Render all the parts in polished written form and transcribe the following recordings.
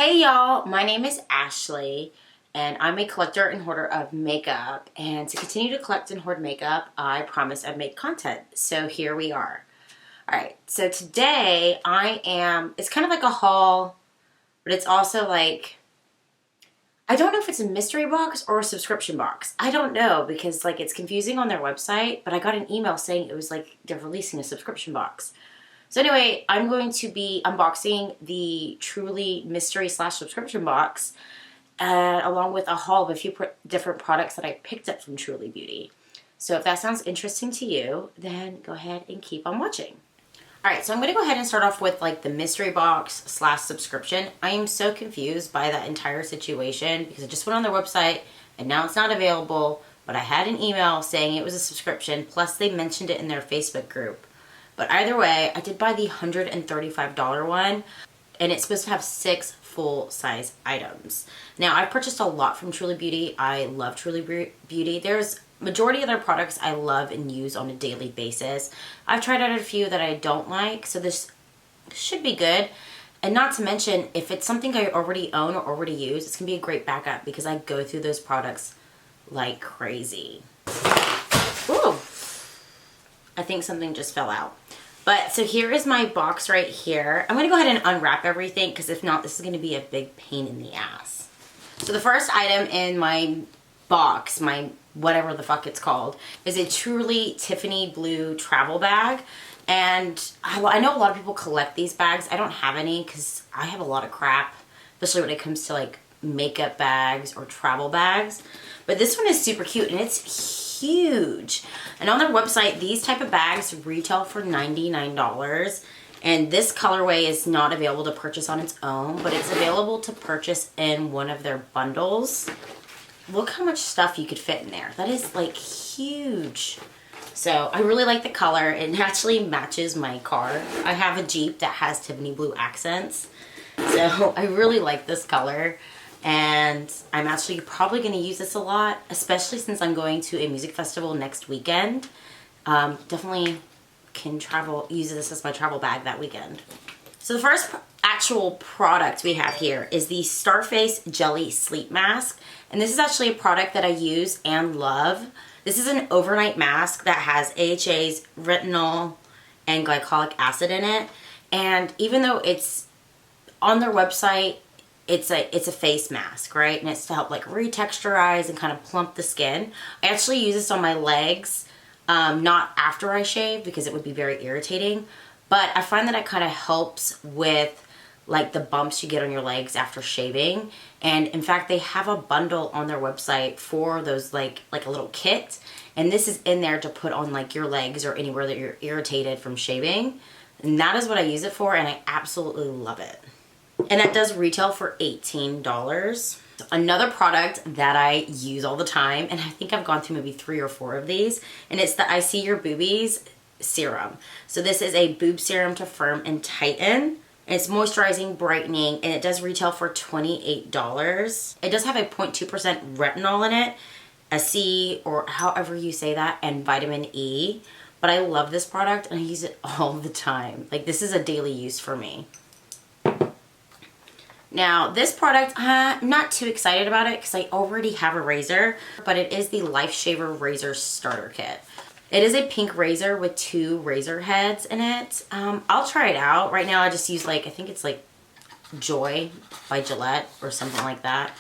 Hey y'all, my name is Ashley and I'm a collector and hoarder of makeup, and to continue to collect and hoard makeup, I promised I'd make content. So here we are. Alright, so today it's kind of like a haul, but it's also like, I don't know if it's a mystery box or a subscription box. I don't know because like it's confusing on their website, but I got an email saying it was like they're releasing a subscription box. So anyway, I'm going to be unboxing the Truly mystery / subscription box along with a haul of a few different products that I picked up from Truly Beauty. So if that sounds interesting to you, then go ahead and keep on watching. Alright, so I'm going to go ahead and start off with like the mystery box / subscription. I am so confused by that entire situation because I just went on their website and now it's not available, but I had an email saying it was a subscription, plus they mentioned it in their Facebook group. But either way, I did buy the $135 one, and it's supposed to have 6 full-size items. Now, I've purchased a lot from Truly Beauty. I love Truly Beauty. There's majority of their products I love and use on a daily basis. I've tried out a few that I don't like, so this should be good. And not to mention, if it's something I already own or already use, it's going to be a great backup because I go through those products like crazy. Ooh! I think something just fell out. But so here is my box right here. I'm going to go ahead and unwrap everything because if not, this is going to be a big pain in the ass. So the first item in my box, my whatever the fuck it's called, is a Truly Tiffany blue travel bag. And I know a lot of people collect these bags. I don't have any because I have a lot of crap, especially when it comes to like makeup bags or travel bags. But this one is super cute and it's huge. And on their website, these type of bags retail for $99. And this colorway is not available to purchase on its own, but it's available to purchase in one of their bundles. Look how much stuff you could fit in there. That is like huge. So I really like the color. It actually matches my car. I have a Jeep that has Tiffany blue accents. So I really like this color. And I'm actually probably going to use this a lot, especially since I'm going to a music festival next weekend. Definitely can use this as my travel bag that weekend. So the first actual product we have here is the Starface Jelly Sleep Mask. And this is actually a product that I use and love. This is an overnight mask that has AHAs, retinol, and glycolic acid in it. And even though it's on their website, it's a face mask, right? And it's to help like retexturize and kind of plump the skin. I actually use this on my legs, not after I shave because it would be very irritating. But I find that it kind of helps with like the bumps you get on your legs after shaving. And in fact, they have a bundle on their website for those like a little kit. And this is in there to put on like your legs or anywhere that you're irritated from shaving. And that is what I use it for, and I absolutely love it. And that does retail for $18. Another product that I use all the time, and I think I've gone through maybe 3 or 4 of these, and it's the I See Your Boobies serum. So this is a boob serum to firm and tighten. It's moisturizing, brightening, and it does retail for $28. It does have a 0.2% retinol in it, a C, or however you say that, and vitamin E. But I love this product and I use it all the time. Like, this is a daily use for me. Now, this product, I'm not too excited about it because I already have a razor, but it is the Life Shaver Razor Starter Kit. It is a pink razor with 2 razor heads in it. I'll try it out. Right now, I just use like, I think it's like Joy by Gillette or something like that.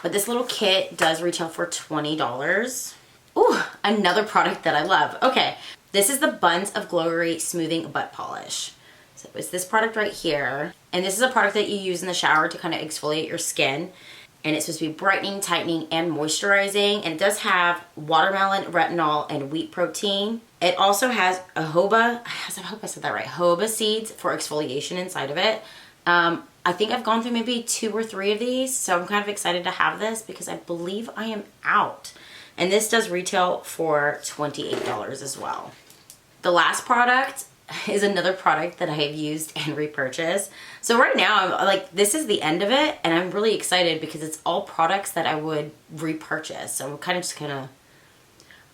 But this little kit does retail for $20. Ooh, another product that I love. Okay, this is the Buns of Glory Smoothing Butt Polish. So it's this product right here. And this is a product that you use in the shower to kind of exfoliate your skin. And it's supposed to be brightening, tightening, and moisturizing. And it does have watermelon, retinol, and wheat protein. It also has jojoba, I hope I said that right, jojoba seeds for exfoliation inside of it. I think I've gone through maybe 2 or 3 of these. So I'm kind of excited to have this because I believe I am out. And this does retail for $28 as well. The last product is another product that I have used and repurchased. So right now, I'm like, this is the end of it, and I'm really excited because it's all products that I would repurchase. So I'm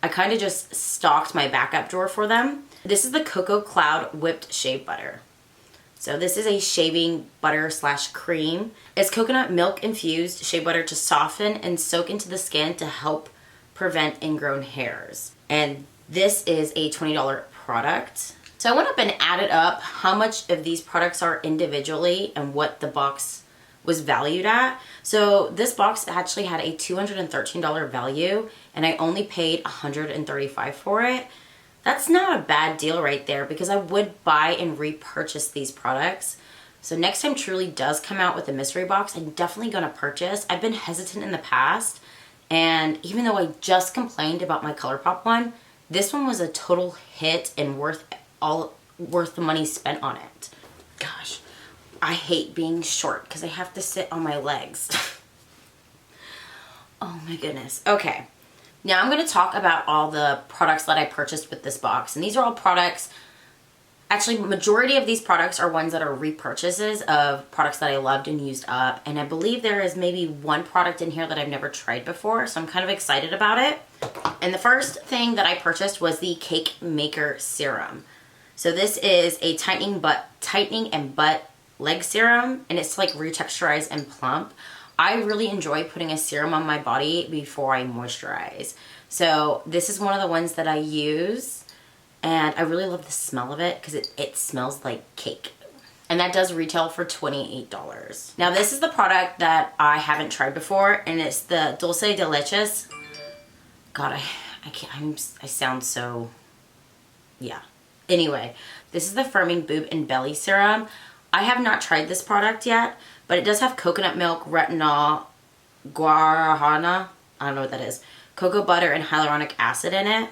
I kind of just stocked my backup drawer for them. This is the Cocoa Cloud Whipped Shea Butter. So this is a shaving butter slash cream. It's coconut milk infused shea butter to soften and soak into the skin to help prevent ingrown hairs. And this is a $20 product. So I went up and added up how much of these products are individually and what the box was valued at. So this box actually had a $213 value and I only paid $135 for it. That's not a bad deal right there because I would buy and repurchase these products. So next time Truly does come out with a mystery box, I'm definitely gonna purchase. I've been hesitant in the past, and even though I just complained about my ColourPop one, this one was a total hit and worth the money spent on it. Gosh, I hate being short because I have to sit on my legs. Oh my goodness. Okay. Now I'm going to talk about all the products that I purchased with this box. And these are all products, actually majority of these products are ones that are repurchases of products that I loved and used up. And I believe there is maybe one product in here that I've never tried before. So I'm kind of excited about it. And the first thing that I purchased was the Cake Maker Serum. So this is a tightening and butt leg serum. And it's like retexturize and plump. I really enjoy putting a serum on my body before I moisturize. So this is one of the ones that I use, and I really love the smell of it because it smells like cake. And that does retail for $28. Now this is the product that I haven't tried before, and it's the Dulce de Leches. God, I sound so, yeah. Anyway, this is the Firming Boob and Belly Serum. I have not tried this product yet, but it does have coconut milk, retinol, guarana, I don't know what that is, cocoa butter, and hyaluronic acid in it.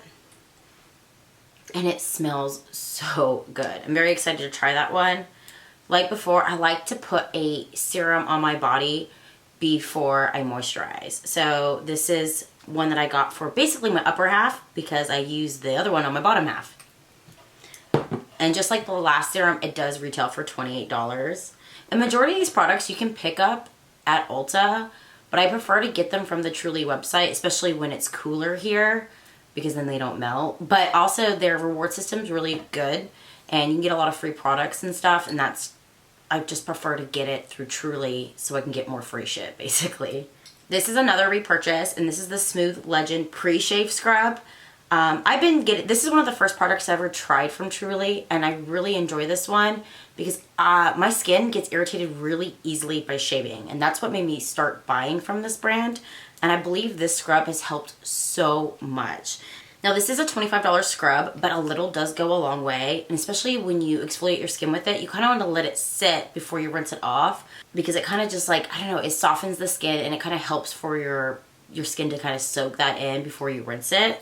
And it smells so good. I'm very excited to try that one. Like before, I like to put a serum on my body before I moisturize. So this is one that I got for basically my upper half because I used the other one on my bottom half. And just like the last serum, it does retail for $28. The majority of these products you can pick up at Ulta, but I prefer to get them from the Truly website, especially when it's cooler here, because then they don't melt. But also their reward system is really good, and you can get a lot of free products and stuff, and I just prefer to get it through Truly so I can get more free shit, basically. This is another repurchase, and this is the Smooth Legend Pre-Shave Scrub. This is one of the first products I ever tried from Truly, and I really enjoy this one because my skin gets irritated really easily by shaving, and that's what made me start buying from this brand, and I believe this scrub has helped so much. Now this is a $25 scrub, but a little does go a long way, and especially when you exfoliate your skin with it, you kind of want to let it sit before you rinse it off because it kind of just like, I don't know, it softens the skin and it kind of helps for your skin to kind of soak that in before you rinse it.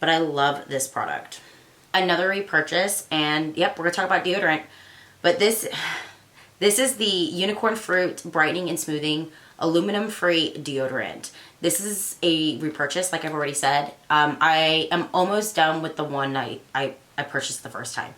But I love this product. Another repurchase, and yep, we're gonna talk about deodorant. But this is the Unicorn Fruit Brightening and Smoothing Aluminum-Free Deodorant. This is a repurchase, like I've already said. I am almost done with the one I purchased the first time.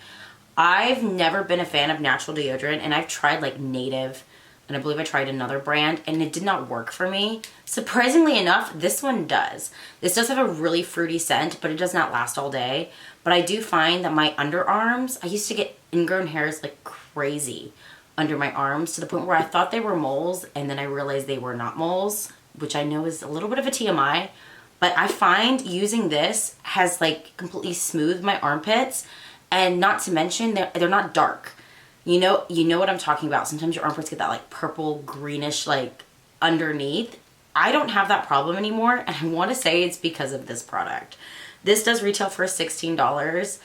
I've never been a fan of natural deodorant, and I've tried like Native, and I believe I tried another brand, and it did not work for me. Surprisingly enough, this one does. This does have a really fruity scent, but it does not last all day. But I do find that my underarms, I used to get ingrown hairs like crazy under my arms to the point where I thought they were moles, and then I realized they were not moles, which I know is a little bit of a TMI. But I find using this has like completely smoothed my armpits, and not to mention they're not dark. You know what I'm talking about. Sometimes your armpits get that like purple greenish like underneath. I don't have that problem anymore, and I want to say it's because of this product. This does retail for $16.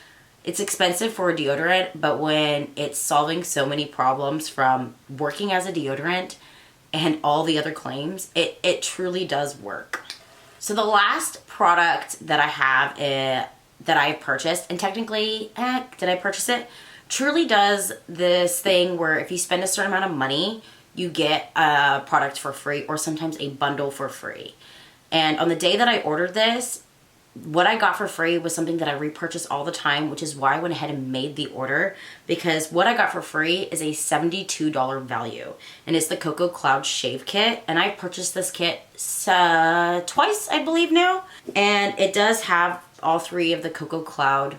It's expensive for a deodorant, but when it's solving so many problems from working as a deodorant and all the other claims, it truly does work. So the last product that I have that I purchased, and technically, did I purchase it? Truly does this thing where if you spend a certain amount of money, you get a product for free or sometimes a bundle for free. And on the day that I ordered this, what I got for free was something that I repurchase all the time, which is why I went ahead and made the order, because what I got for free is a $72 value, and it's the Cocoa Cloud Shave Kit, and I purchased this kit twice, I believe now, and it does have all three of the Cocoa Cloud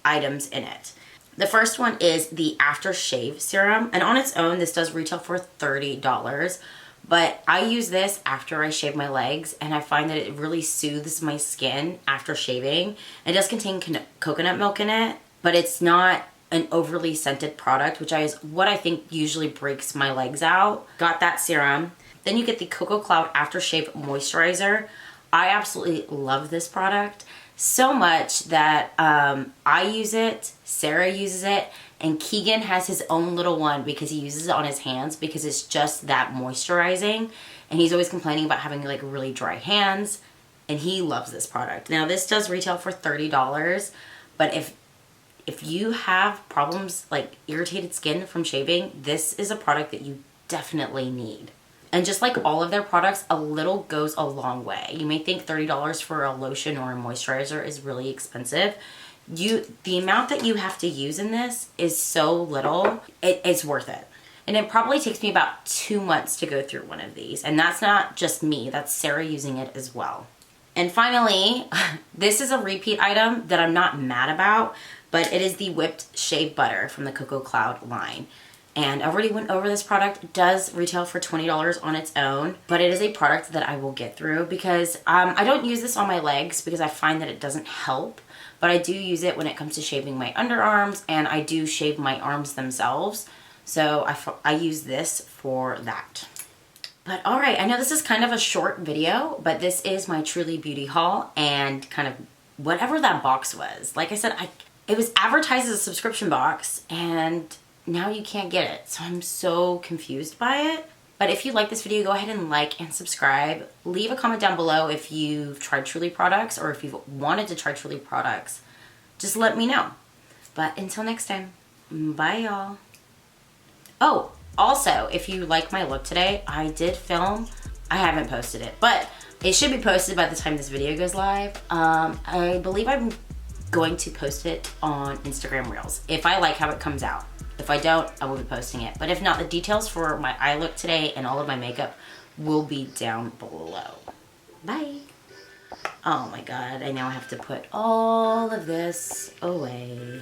items in it. The first one is the aftershave serum, and on its own this does retail for $30, but I use this after I shave my legs, and I find that it really soothes my skin after shaving. It does contain coconut milk in it, but it's not an overly scented product, which is what I think usually breaks my legs out. Got that serum. Then you get the Cocoa Cloud Aftershave Moisturizer. I absolutely love this product so much that I use it, Sarah uses it, and Keegan has his own little one because he uses it on his hands because it's just that moisturizing. And he's always complaining about having like really dry hands, and he loves this product. Now this does retail for $30, but if you have problems like irritated skin from shaving, this is a product that you definitely need. And just like all of their products, a little goes a long way. You may think $30 for a lotion or a moisturizer is really expensive. The amount that you have to use in this is so little, it's worth it. And it probably takes me about 2 months to go through one of these. And that's not just me, that's Sarah using it as well. And finally, this is a repeat item that I'm not mad about, but it is the whipped shea butter from the Cocoa Cloud line. And I already went over this product. It does retail for $20 on its own, but it is a product that I will get through because I don't use this on my legs because I find that it doesn't help, but I do use it when it comes to shaving my underarms, and I do shave my arms themselves. So I use this for that. But all right, I know this is kind of a short video, but this is my Truly Beauty haul and kind of whatever that box was. Like I said, it was advertised as a subscription box, and now you can't get it. So I'm so confused by it. But if you like this video, go ahead and like and subscribe. Leave a comment down below if you've tried Truly products or if you've wanted to try Truly products. Just let me know. But until next time, bye y'all. Oh, also, if you like my look today, I did film. I haven't posted it, but it should be posted by the time this video goes live. I believe I'm going to post it on Instagram Reels if I like how it comes out. If I don't, I will be posting it. But if not, the details for my eye look today and all of my makeup will be down below. Bye. Oh my God, I now have to put all of this away.